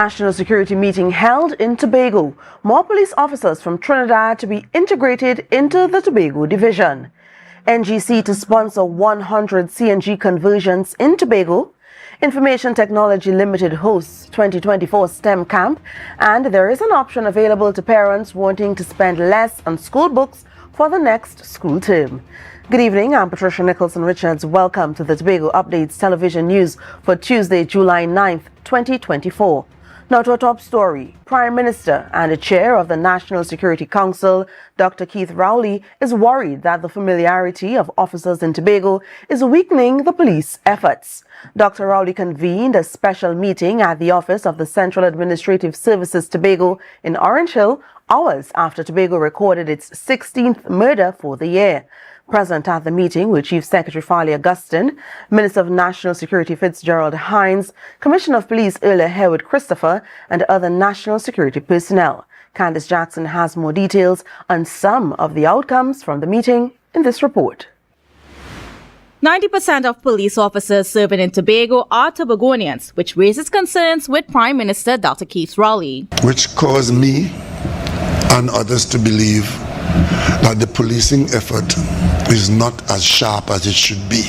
National security meeting held in Tobago. More police officers from Trinidad to be integrated into the Tobago division. NGC to sponsor 100 CNG conversions in Tobago. Information Technology Limited hosts 2024 STEM camp, and there is an option available to parents wanting to spend less on school books for the next school term. Good evening, I'm Patricia Nicholson-Richards. Welcome to the Tobago Updates television news for Tuesday, July 9th, 2024. Now to a top story. Prime Minister and the Chair of the National Security Council, Dr. Keith Rowley, is worried that the familiarity of officers in Tobago is weakening the police efforts. Dr. Rowley convened a special meeting at the office of the Central Administrative Services Tobago in Orange Hill, hours after Tobago recorded its 16th murder for the year. Present at the meeting were Chief Secretary Farley Augustine, Minister of National Security Fitzgerald Hines, Commissioner of Police Earl Herwood Christopher, and other national security personnel. Candice Jackson has more details on some of the outcomes from the meeting in this report. 90% of police officers serving in Tobago are Tobagonians, which raises concerns with Prime Minister Dr. Keith Rowley. Which caused me and others to believe that the policing effort is not as sharp as it should be,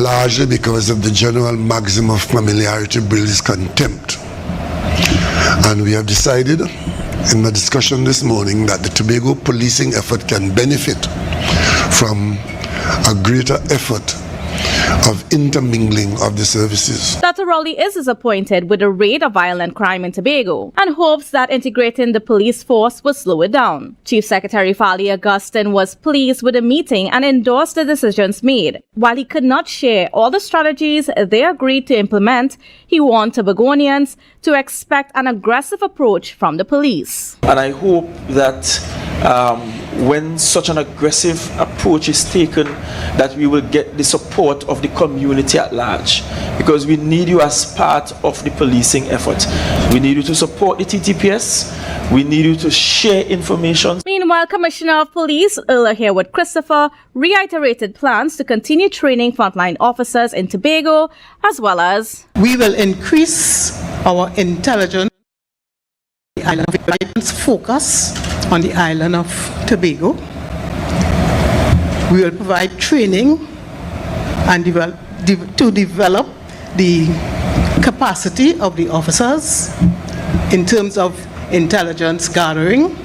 largely because of the general maxim of familiarity breeds contempt. And we have decided in the discussion this morning that the Tobago policing effort can benefit from a greater effort of intermingling of the services. Dr. Rowley is disappointed with the rate of violent crime in Tobago and hopes that integrating the police force will slow it down. Chief Secretary Farley Augustine was pleased with the meeting and endorsed the decisions made. While he could not share all the strategies they agreed to implement, he warned Tobagonians to expect an aggressive approach from the police. And I hope that when such an aggressive approach is taken, that we will get the support of the community at large, because we need you as part of the policing effort. We need you to support the TTPS. We need you to share information. Meanwhile, Commissioner of Police Earl Herwood Christopher reiterated plans to continue training frontline officers in Tobago, as well as we will increase our intelligence focus on the island of Tobago. We will provide training and develop the capacity of the officers in terms of intelligence gathering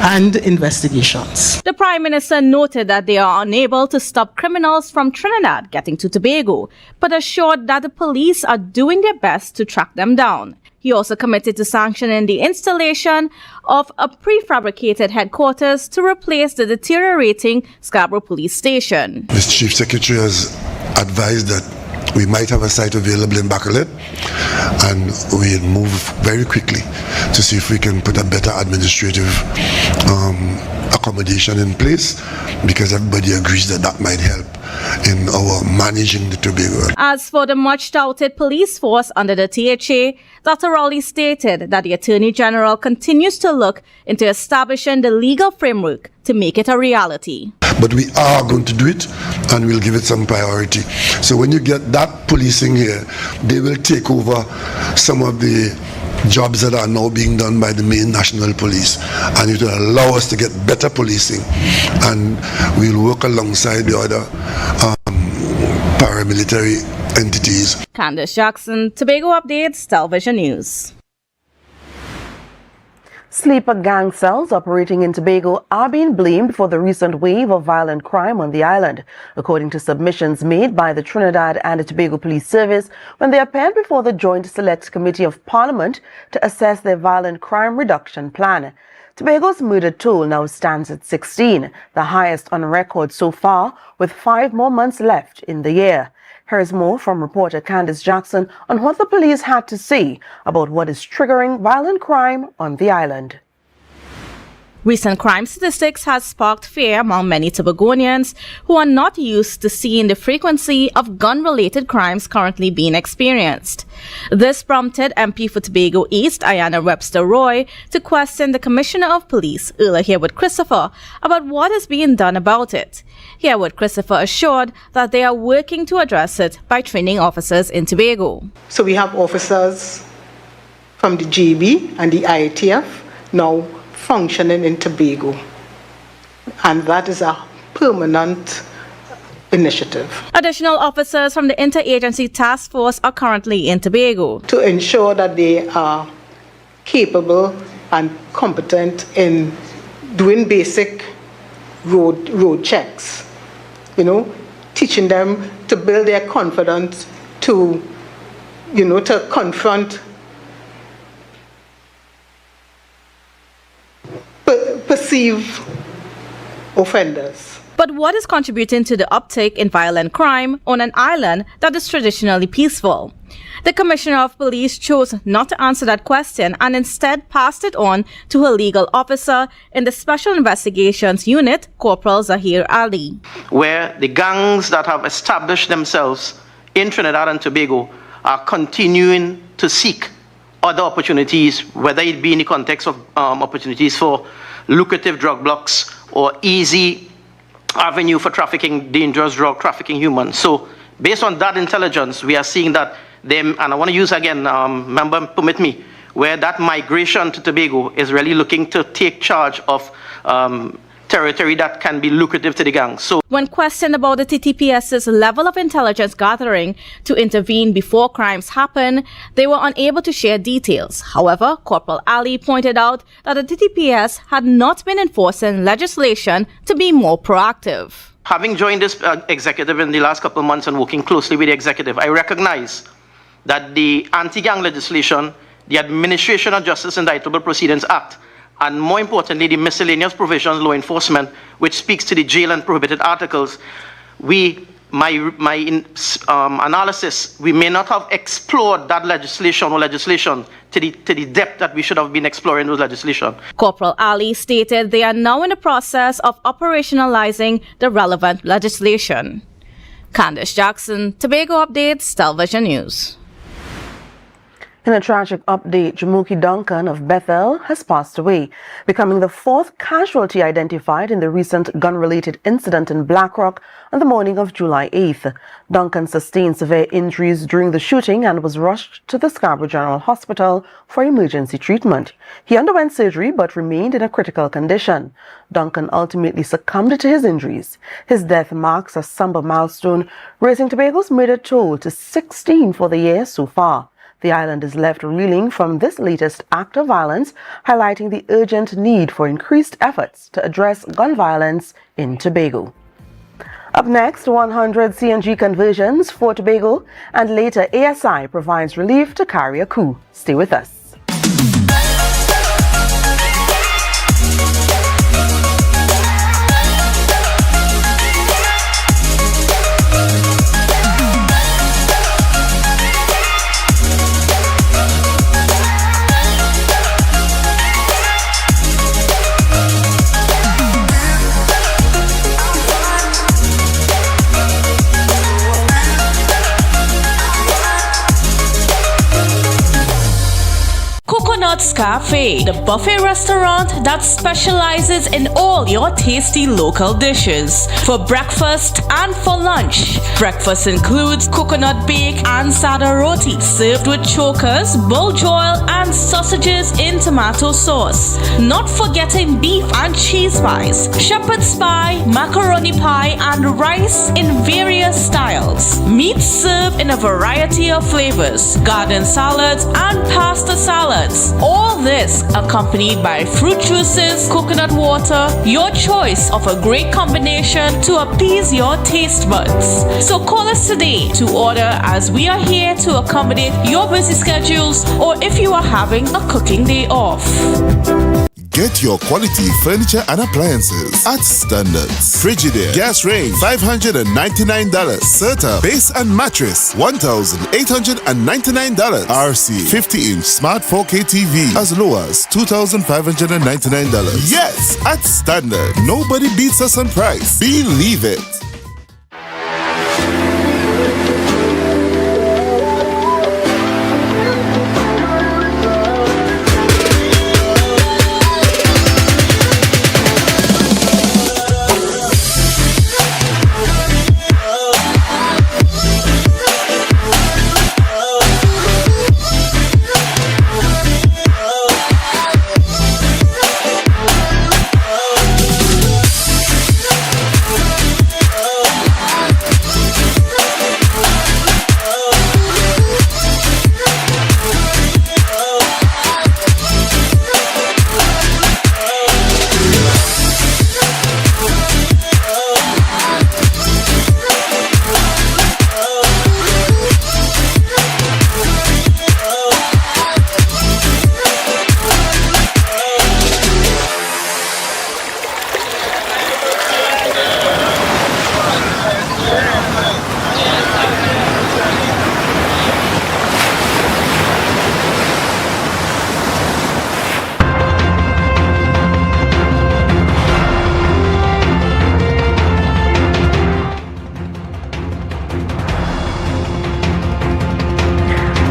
and investigations. The Prime Minister noted that they are unable to stop criminals from Trinidad getting to Tobago, but assured that the police are doing their best to track them down. He also committed to sanctioning the installation of a prefabricated headquarters to replace the deteriorating Scarborough Police Station. The Chief Secretary has advised that we might have a site available in Bacalet, and we'll move very quickly to see if we can put a better administrative accommodation in place, because everybody agrees that that might help in our managing the Tobago. As for the much touted police force under the THA, Dr. Rowley stated that the Attorney General continues to look into establishing the legal framework to make it a reality. But we are going to do it, and we'll give it some priority. So when you get that policing here, they will take over some of the jobs that are now being done by the main national police, and it will allow us to get better policing, and we'll work alongside the other paramilitary entities. Candice Jackson, Tobago Updates, Television News. Sleeper gang cells operating in Tobago are being blamed for the recent wave of violent crime on the island, according to submissions made by the Trinidad and the Tobago Police Service when they appeared before the Joint Select Committee of Parliament to assess their violent crime reduction plan. Tobago's murder toll now stands at 16, the highest on record so far, with 5 more months left in the year. Here's more from reporter Candice Jackson on what the police had to say about what is triggering violent crime on the island. Recent crime statistics has sparked fear among many Tobagonians who are not used to seeing the frequency of gun-related crimes currently being experienced. This prompted MP for Tobago East, Ayanna Webster Roy, to question the Commissioner of Police, Earl Herwood Christopher, about what is being done about it. Herwood Christopher assured that they are working to address it by training officers in Tobago. So we have officers from the GB and the IATF now functioning in Tobago, and that is a permanent initiative. Additional officers from the Interagency Task Force are currently in Tobago to ensure that they are capable and competent in doing basic road checks, teaching them to build their confidence to confront perceive offenders. But what is contributing to the uptick in violent crime on an island that is traditionally peaceful? The Commissioner of Police chose not to answer that question and instead passed it on to her legal officer in the Special Investigations Unit, Corporal Zahir Ali. Where the gangs that have established themselves in Trinidad and Tobago are continuing to seek other opportunities, whether it be in the context of opportunities for lucrative drug blocks or easy avenue for trafficking dangerous drug, trafficking humans. So based on that intelligence, we are seeing that them, and I want to use again, member permit me, where that migration to Tobago is really looking to take charge of territory that can be lucrative to the gangs. So when questioned about the TTPS's level of intelligence gathering to intervene before crimes happen, they were unable to share details. However, Corporal Ali pointed out that the TTPS had not been enforcing legislation to be more proactive. Having joined this executive in the last couple of months and working closely with the executive, I recognize that the Anti-Gang legislation, the Administration of Justice Indictable Proceedings Act, and more importantly, the miscellaneous provisions law enforcement, which speaks to the jail and prohibited articles, my analysis, we may not have explored that legislation to the depth that we should have been exploring those legislation. Corporal Ali stated they are now in the process of operationalizing the relevant legislation. Candice Jackson, Tobago Updates, Television News. In a tragic update, Jamuki Duncan of Bethel has passed away, becoming the fourth casualty identified in the recent gun-related incident in Black Rock on the morning of July 8th. Duncan sustained severe injuries during the shooting and was rushed to the Scarborough General Hospital for emergency treatment. He underwent surgery but remained in a critical condition. Duncan ultimately succumbed to his injuries. His death marks a somber milestone, raising Tobago's murder toll to 16 for the year so far. The island is left reeling from this latest act of violence, highlighting the urgent need for increased efforts to address gun violence in Tobago. Up next, 100 CNG conversions for Tobago, and later ASI provides relief to Carrier Coup. Stay with us. Cafe, the buffet restaurant that specializes in all your tasty local dishes. For breakfast and for lunch. Breakfast includes coconut bake and sada roti, served with chokers, bull joil, and sausages in tomato sauce. Not forgetting beef and cheese pies, shepherd's pie, macaroni pie, and rice in various styles. Meat served in a variety of flavors, garden salads, and pasta salads. All this accompanied by fruit juices, coconut water, your choice of a great combination to appease your taste buds. So call us today to order, as we are here to accommodate your busy schedules or if you are having a cooking day off. Get your quality furniture and appliances at Standards. Frigidaire gas range $599. Serta base and mattress $1,899. RC 50-inch smart 4K TV as low as $2,599. Yes, at Standard. Nobody beats us on price. Believe it.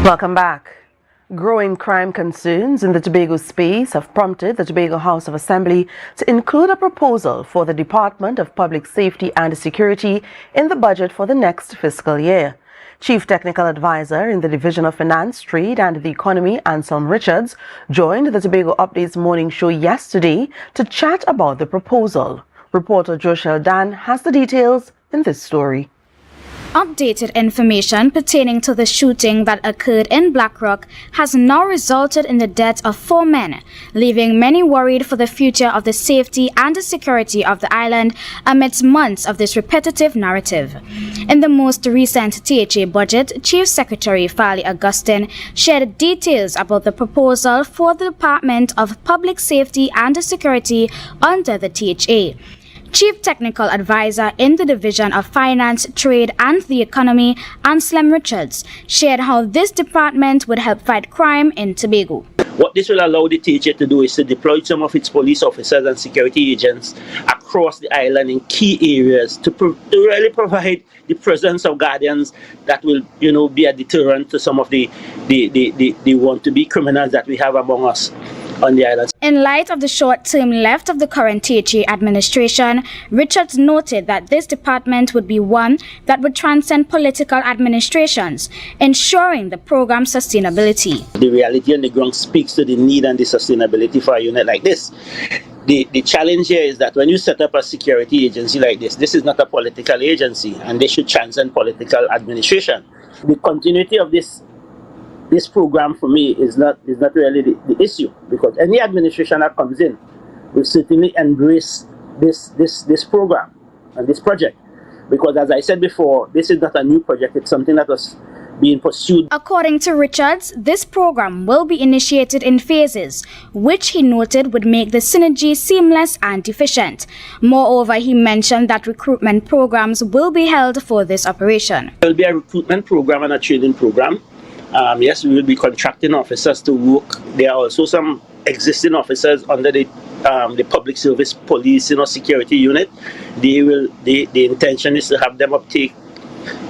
Welcome back. Growing crime concerns in the Tobago space have prompted the Tobago House of Assembly to include a proposal for the Department of Public Safety and Security in the budget for the next fiscal year. Chief Technical Advisor in the Division of Finance, Trade and the Economy, Anselm Richards, joined the Tobago Updates morning show yesterday to chat about the proposal. Reporter Joshel Dan has the details in this story. Updated information pertaining to the shooting that occurred in Black Rock has now resulted in the death of 4 men, leaving many worried for the future of the safety and the security of the island amidst months of this repetitive narrative. In the most recent THA budget, Chief Secretary Fali Augustine shared details about the proposal for the Department of Public Safety and Security under the THA. Chief Technical Advisor in the Division of Finance, Trade and the Economy, Anselm Richards, shared how this department would help fight crime in Tobago. What this will allow the THA to do is to deploy some of its police officers and security agents across the island in key areas to really provide the presence of guardians that will, be a deterrent to some of the want-to-be criminals that we have among us on the island. In light of the short term left of the current THA administration, Richards noted that this department would be one that would transcend political administrations, ensuring the program's sustainability. The reality on the ground speaks to the need and the sustainability for a unit like this. The challenge here is that when you set up a security agency like this is not a political agency, and they should transcend political administration. The continuity of this program for me is not really the issue, because any administration that comes in will certainly embrace this program and this project, because as I said before, this is not a new project, it's something that was being pursued. According to Richards, this program will be initiated in phases, which he noted would make the synergy seamless and efficient. Moreover, he mentioned that recruitment programs will be held for this operation. There will be a recruitment program and a training program. Yes, we will be contracting officers to work. There are also some existing officers under the public service police, security unit. The intention is to have them uptake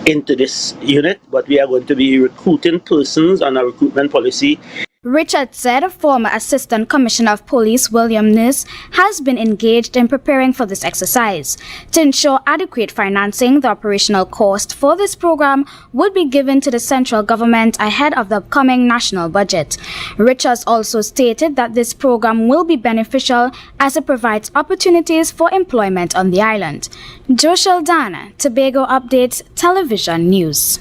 into this unit, but we are going to be recruiting persons on a recruitment policy. Richard said former Assistant Commissioner of Police William Nurse has been engaged in preparing for this exercise. To ensure adequate financing, the operational cost for this program would be given to the central government ahead of the upcoming national budget. Richards also stated that this program will be beneficial as it provides opportunities for employment on the island. Joshel Dan, Tobago Updates Television News.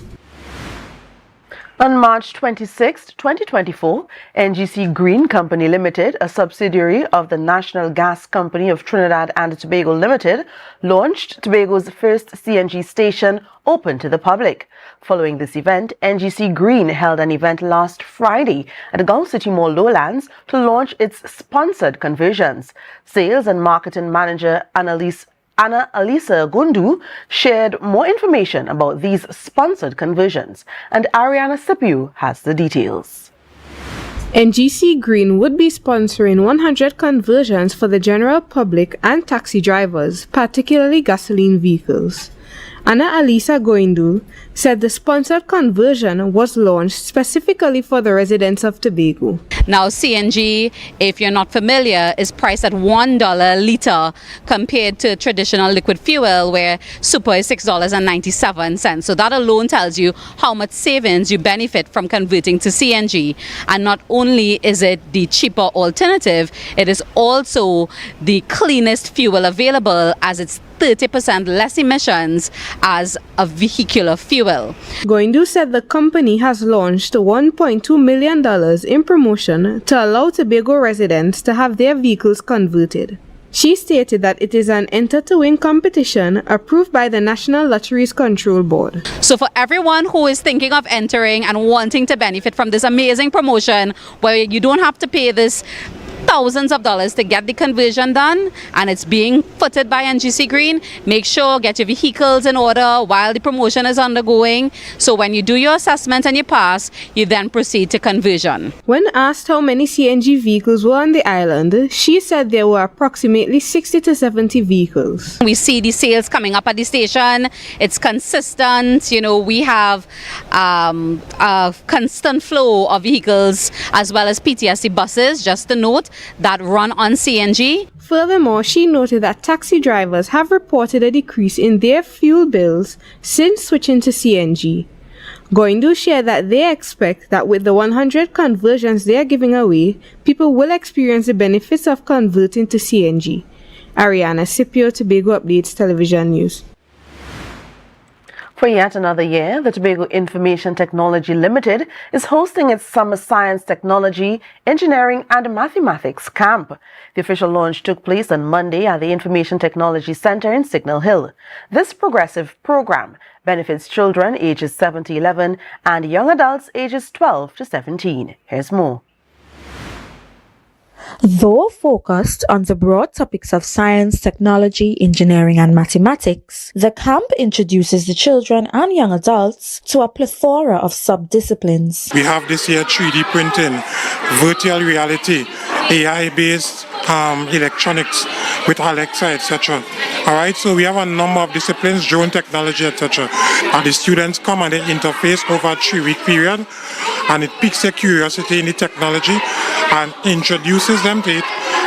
On March 26, 2024, NGC Green Company Limited, a subsidiary of the National Gas Company of Trinidad and Tobago Limited, launched Tobago's first CNG station open to the public. Following this event, NGC Green held an event last Friday at Gulf City Mall Lowlands to launch its sponsored conversions. Sales and Marketing Manager Anna Alisa Gundu shared more information about these sponsored conversions, and Ariana Sipiu has the details. NGC Green would be sponsoring 100 conversions for the general public and taxi drivers, particularly gasoline vehicles. Anna Alisa Goindu said the sponsored conversion was launched specifically for the residents of Tobago. Now, CNG, if you're not familiar, is priced at $1 a litre compared to traditional liquid fuel where super is $6.97. So that alone tells you how much savings you benefit from converting to CNG. And not only is it the cheaper alternative, it is also the cleanest fuel available, as it's 30% less emissions as a vehicular fuel. Goindu said the company has launched $1.2 million in promotion to allow Tobago residents to have their vehicles converted. She stated that it is an enter-to-win competition approved by the National Lotteries Control Board. So for everyone who is thinking of entering and wanting to benefit from this amazing promotion where you don't have to pay this thousands of dollars to get the conversion done, and it's being footed by NGC Green, make sure get your vehicles in order while the promotion is undergoing. So when you do your assessment and you pass, you then proceed to conversion. When asked how many CNG vehicles were on the island, she said there were approximately 60 to 70 vehicles. We see the sales coming up at the station. It's consistent. You know, we have a constant flow of vehicles as well as PTSD buses, just to note, that run on CNG. Furthermore, she noted that taxi drivers have reported a decrease in their fuel bills since switching to CNG. Goindu shared that they expect that with the 100 conversions they are giving away, people will experience the benefits of converting to CNG. Ariana Scipio, Tobago Updates Television News. For yet another year, the Tobago Information Technology Limited is hosting its Summer Science, Technology, Engineering and Mathematics Camp. The official launch took place on Monday at the Information Technology Center in Signal Hill. This progressive program benefits children ages 7 to 11 and young adults ages 12 to 17. Here's more. Though focused on the broad topics of science, technology, engineering and mathematics, the camp introduces the children and young adults to a plethora of sub-disciplines. We have this year 3D printing, virtual reality, AI-based electronics with Alexa, etc. Alright, so we have a number of disciplines, drone technology, etc. And the students come and they interface over a 3-week period, and it piques their curiosity in the technology and introduces them to it,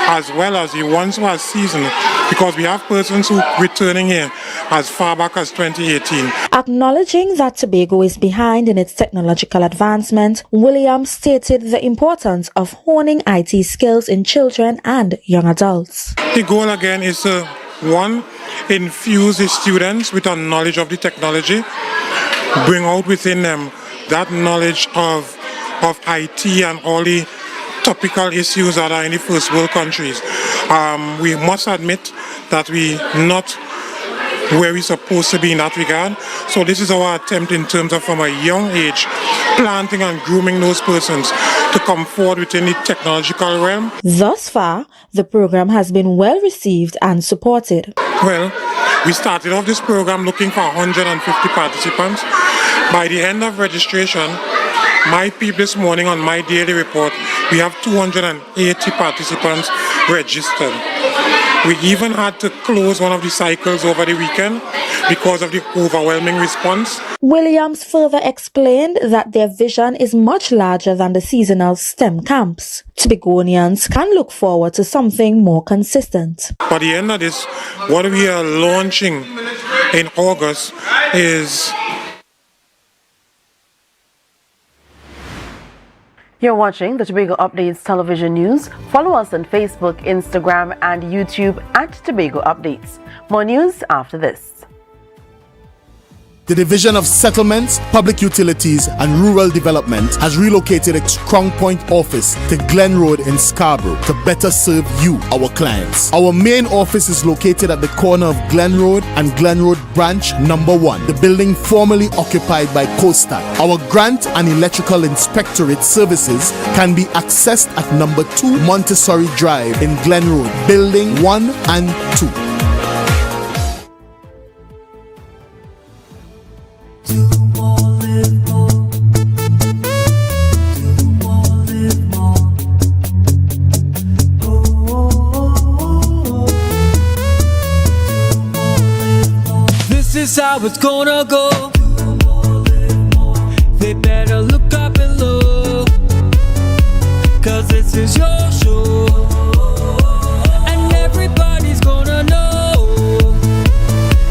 as well as the ones who are seasoned, because we have persons who are returning here as far back as 2018. Acknowledging that Tobago is behind in its technological advancement, Williams stated the importance of honing IT skills in children and young adults. The goal again is to, one, infuse the students with a knowledge of the technology, bring out within them that knowledge of IT and all the topical issues that are in the first world countries. We must admit that we're not where we're supposed to be in that regard. So this is our attempt in terms of from a young age, planting and grooming those persons to come forward within the technological realm. Thus far, the program has been well received and supported. Well, we started off this program looking for 150 participants. By the end of registration, my peep this morning on my daily report, we have 280 participants registered. We even had to close one of the cycles over the weekend because of the overwhelming response. Williams further explained that their vision is much larger than the seasonal STEM camps. Tobagonians can look forward to something more consistent. By the end of this, what we are launching in August is... You're watching the Tobago Updates television news. Follow us on Facebook, Instagram, and YouTube at Tobago Updates. More news after this. The Division of Settlements, Public Utilities and Rural Development has relocated its Crown Point office to Glen Road in Scarborough to better serve you, our clients. Our main office is located at the corner of Glen Road and Glen Road Branch Number 1, the building formerly occupied by Coastal. Our grant and electrical inspectorate services can be accessed at Number 2 Montessori Drive in Glen Road, Building 1 and 2. This is how it's gonna go. They better look up and look, 'cause this is your show, and everybody's gonna know.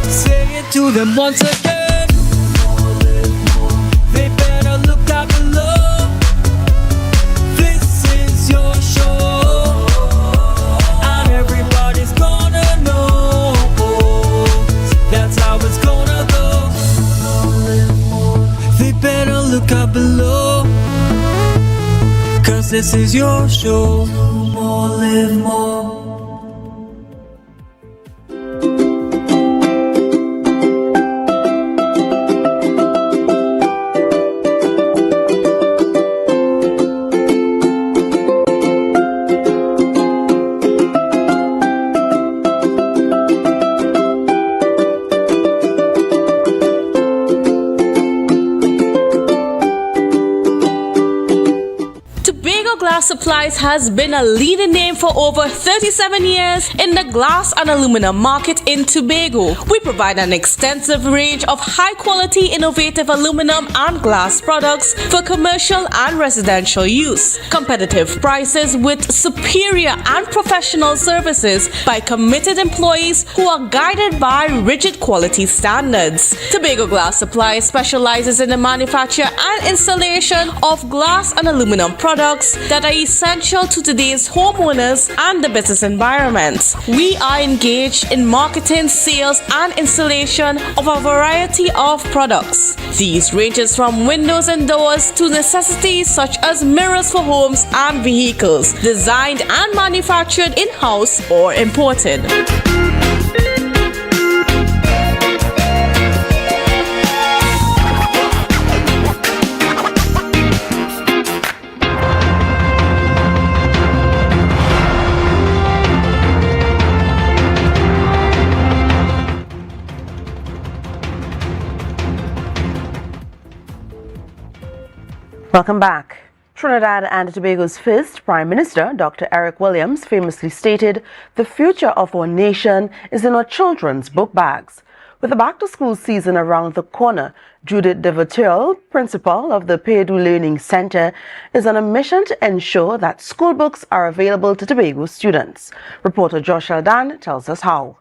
Say it to them once again. They better look up and look. This is your show, and everybody's gonna know. That's how it's gonna go. They better look up below, 'cause this is your show. Do more, live more. Glass Supplies has been a leading name for over 37 years in the glass and aluminum market in Tobago. We provide an extensive range of high-quality, innovative aluminum and glass products for commercial and residential use. Competitive prices with superior and professional services by committed employees who are guided by rigid quality standards. Tobago Glass Supplies specializes in the manufacture and installation of glass and aluminum products that are essential to today's homeowners and the business environment. We are engaged in marketing, sales, and installation of a variety of products. These ranges from windows and doors to necessities such as mirrors for homes and vehicles, designed and manufactured in-house or imported. Welcome back. Trinidad and Tobago's first Prime Minister, Dr. Eric Williams, famously stated, "The future of our nation is in our children's book bags." With the back-to-school season around the corner, Judith DeVatel, principal of the Purdue Learning Center, is on a mission to ensure that school books are available to Tobago students. Reporter Josh Aldan tells us how.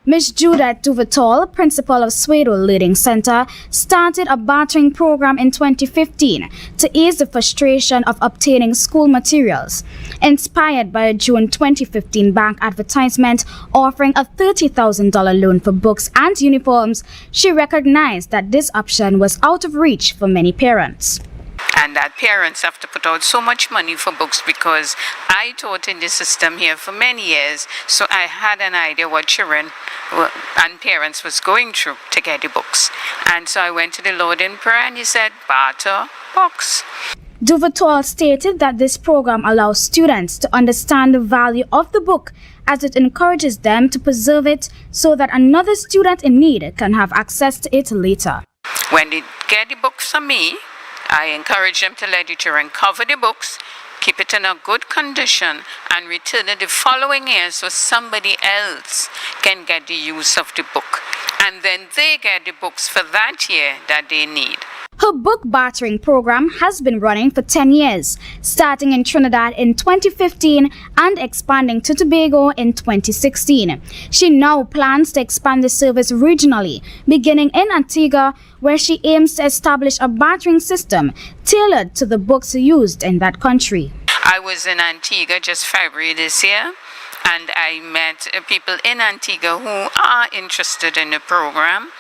Ms. Judith Duvatol, principal of Swedo Learning Center, started a battering program in 2015 to ease the frustration of obtaining school materials. Inspired by a June 2015 bank advertisement offering a $30,000 loan for books and uniforms, she recognized that this option was out of reach for many parents. And that parents have to put out so much money for books, because I taught in the system here for many years, so I had an idea what children and parents was going through to get the books. And so I went to the Lord in prayer, and he said, barter books. Duvatol stated that this program allows students to understand the value of the book, as it encourages them to preserve it so that another student in need can have access to it later. When they get the books from me, I encourage them to let the children cover the books, keep it in a good condition, and return it the following year so somebody else can get the use of the book. And then they get the books for that year that they need. Her book battering program has been running for 10 years, starting in Trinidad in 2015 and expanding to Tobago in 2016. She now plans to expand the service regionally, beginning in Antigua, where she aims to establish a battering system tailored to the books used in that country. I was in Antigua just February this year, and I met people in Antigua who are interested in the program.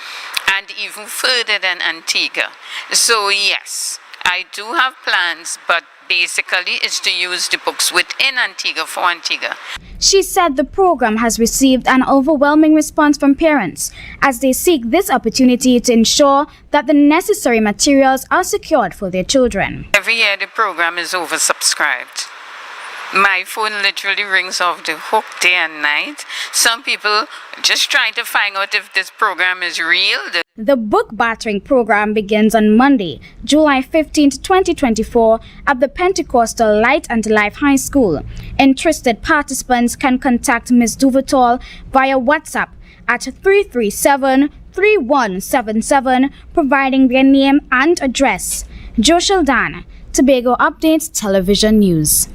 and even further than Antigua. So yes, I do have plans, but basically it's to use the books within Antigua for Antigua. She said the program has received an overwhelming response from parents as they seek this opportunity to ensure that the necessary materials are secured for their children. Every year the program is oversubscribed. My phone literally rings off the hook day and night. Some people just trying to find out if this program is real. The book battering program begins on Monday, July 15, 2024 at the Pentecostal Light and Life High School. Interested participants can contact Ms. Duvertol via WhatsApp at 337-3177, providing their name and address. Joshel Dan, Tobago Updates Television News.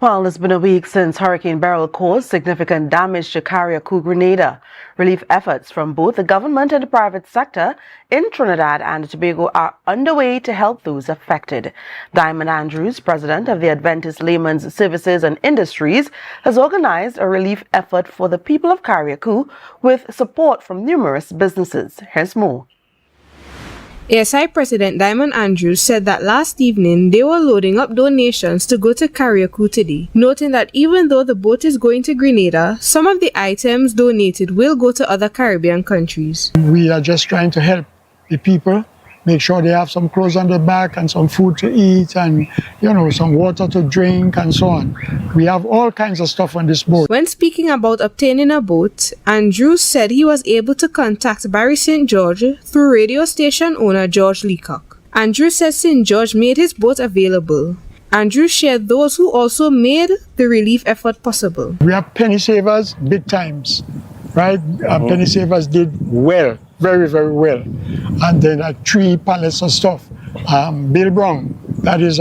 Well, it's been a week since Hurricane Beryl caused significant damage to Carriacou, Grenada. Relief efforts from both the government and the private sector in Trinidad and Tobago are underway to help those affected. Diamond Andrews, president of the Adventist Layman's Services and Industries, has organized a relief effort for the people of Carriacou with support from numerous businesses. Here's more. ASI President Diamond Andrews said that last evening they were loading up donations to go to Carriacou today, noting that even though the boat is going to Grenada, some of the items donated will go to other Caribbean countries. We are just trying to help the people, make sure they have some clothes on their back and some food to eat and, some water to drink and so on. We have all kinds of stuff on this boat. When speaking about obtaining a boat, Andrews said he was able to contact Barry St. George through radio station owner George Leacock. Andrews said St. George made his boat available. Andrews shared those who also made the relief effort possible. We have penny savers, big times, right? Penny savers did well. Very, very well. And then 3 pallets of stuff. Bill Brown, that is,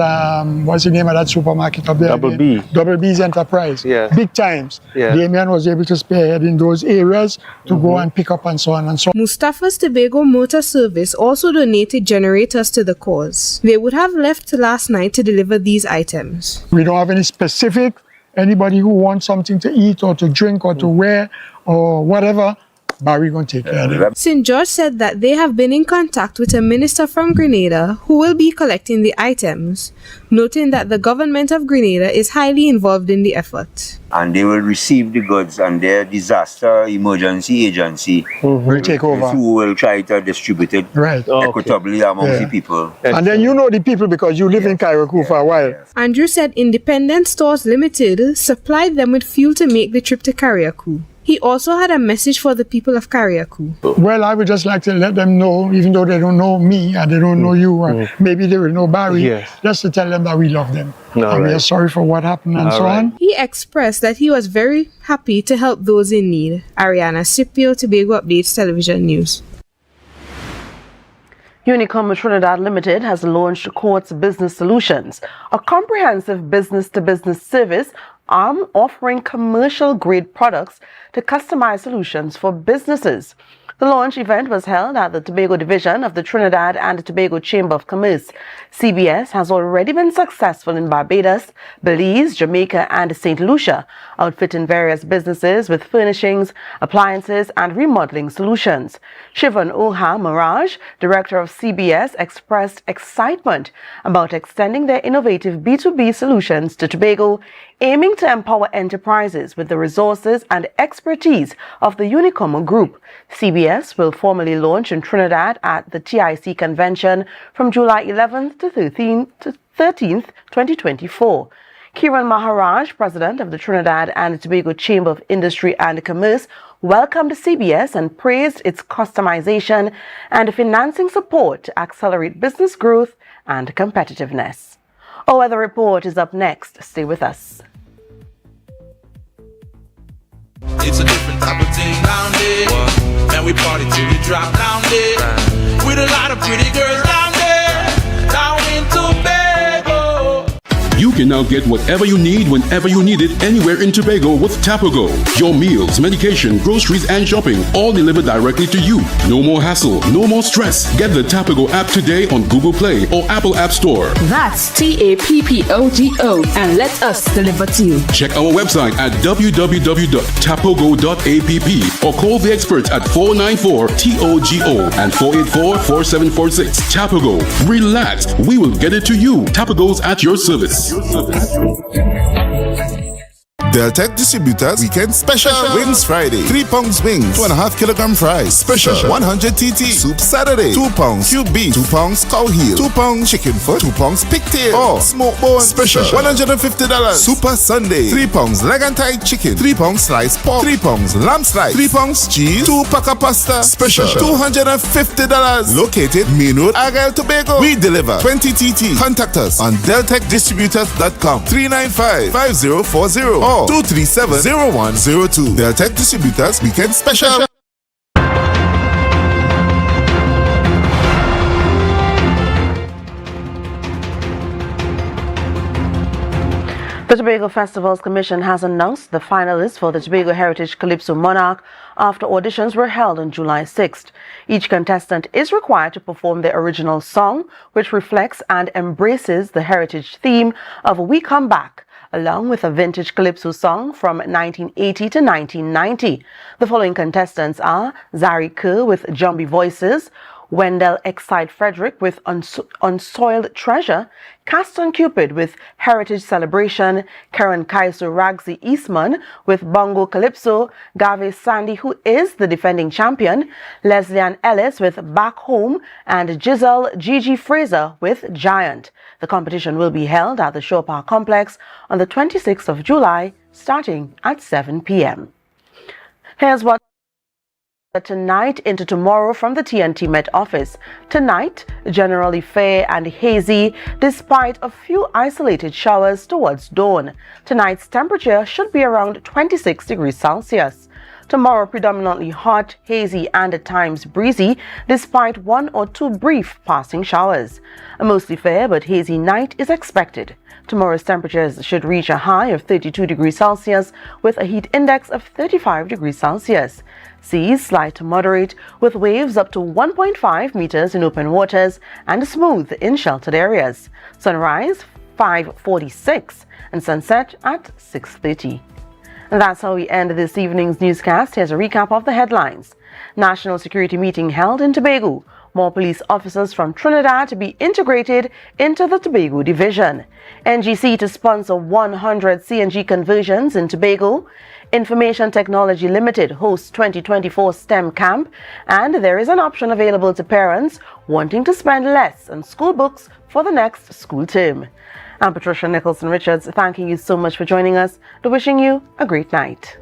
what's the name of that supermarket up there? Double B. Double B's Enterprise. Yeah. Big times. Yeah. Damien was able to spearhead in those areas to go and pick up and so on and so on. Mustafa's Tobago Motor Service also donated generators to the cause. They would have left last night to deliver these items. We don't have any specific. Anybody who wants something to eat or to drink or to wear or whatever, Barry going to take care of them. St. George said that they have been in contact with a minister from Grenada who will be collecting the items, noting that the government of Grenada is highly involved in the effort. And they will receive the goods and their disaster emergency agency will take over. Who will try to distribute it equitably amongst the people. And then you know the people because you live in Carriacou for a while. Andrew said Independent Stores Limited supplied them with fuel to make the trip to Carriacou. He also had a message for the people of Carriacou. Well, I would just like to let them know, even though they don't know me and they don't know you, or maybe they will know Barry, just to tell them that we love them. We are sorry for what happened and so on. He expressed that he was very happy to help those in need. Ariana Scipio, Tobago Updates Television News. Unicom Trinidad Limited has launched Quartz Business Solutions, a comprehensive business-to-business service arm offering commercial-grade products to customize solutions for businesses. The launch event was held at the Tobago division of the Trinidad and Tobago Chamber of Commerce. CBS has already been successful in Barbados, Belize, Jamaica, and St. Lucia, outfitting various businesses with furnishings, appliances, and remodeling solutions. Shivan Oha Mirage, director of CBS, expressed excitement about extending their innovative B2B solutions to Tobago, aiming to empower enterprises with the resources and expertise of the Unicom Group. CBS will formally launch in Trinidad at the TIC convention from July 11th to 13th, 2024. Kiran Maharaj, president of the Trinidad and Tobago Chamber of Industry and Commerce, welcomed CBS and praised its customization and financing support to accelerate business growth and competitiveness. Our weather report is up next. Stay with us. It's a different type of thing down there. And we party till we drop down there. With a lot of pretty girls down there. Down in Tobago. You can now get whatever you need whenever you need it anywhere in Tobago with Tobago. Your meals, medication, groceries, and shopping all delivered directly to you. No more hassle, no more stress. Get the Tobago app today on Google Play or Apple App Store. That's TAPPOGO, and let us deliver to you. Check our website at www.tobago.app or call the experts at 494-TOGO and 484-4746. Tobago. Relax. We will get it to you. Tobago's at your service. Deltec Distributors Weekend Special. Wings Friday, 3 pounds wings, 2.5 kilogram fries. Special 100 TT. Soup Saturday, 2 pounds cube beef, 2 pounds cow heel, 2 pounds chicken foot, 2 pounds pigtail, or smoke bone. Special $150. Super Sunday, 3 pounds leg and thigh chicken, 3 pounds sliced pork, 3 pounds lamb slice, 3 pounds cheese, 2 pack of pasta. Special $250. Located Main Road, Argyle, Tobago. We deliver 20 TT. Contact us on deltecdistributors.com 395-5040 or 237-0102. Deltec Distributors Weekend Special. The Tobago Festivals Commission has announced the finalists for the Tobago Heritage Calypso Monarch after auditions were held on July 6th. Each contestant is required to perform their original song, which reflects and embraces the heritage theme of We Come Back, along with a vintage Calypso song from 1980 to 1990. The following contestants are Zari Kerr with Jumbie Voices, Wendell Excite Frederick with Unsoiled Treasure, Caston Cupid with Heritage Celebration, Karen Kaiser Ragzi Eastman with Bongo Calypso, Gave Sandy, who is the defending champion, Leslie Ann Ellis with Back Home, and Giselle Gigi Fraser with Giant. The competition will be held at the Shore Park Complex on the 26th of July, starting at 7 p.m. Here's what tonight into tomorrow from the TNT Met office. Tonight, generally fair and hazy despite a few isolated showers towards dawn. Tonight's temperature should be around 26 degrees Celsius. Tomorrow, predominantly hot, hazy, and at times breezy, despite 1 or 2 brief passing showers. A mostly fair but hazy night is expected. Tomorrow's temperatures should reach a high of 32 degrees Celsius with a heat index of 35 degrees Celsius. Seas slight to moderate with waves up to 1.5 meters in open waters and smooth in sheltered areas. Sunrise 5:46 and sunset at 6:30. And that's how we end this evening's newscast. Here's a recap of the headlines. National security meeting held in Tobago. More police officers from Trinidad to be integrated into the Tobago division. NGC to sponsor 100 CNG conversions in Tobago. Information Technology Limited hosts 2024 STEM camp. And there is an option available to parents wanting to spend less on school books for the next school term. I'm Patricia Nicholson Richards, thanking you so much for joining us and wishing you a great night.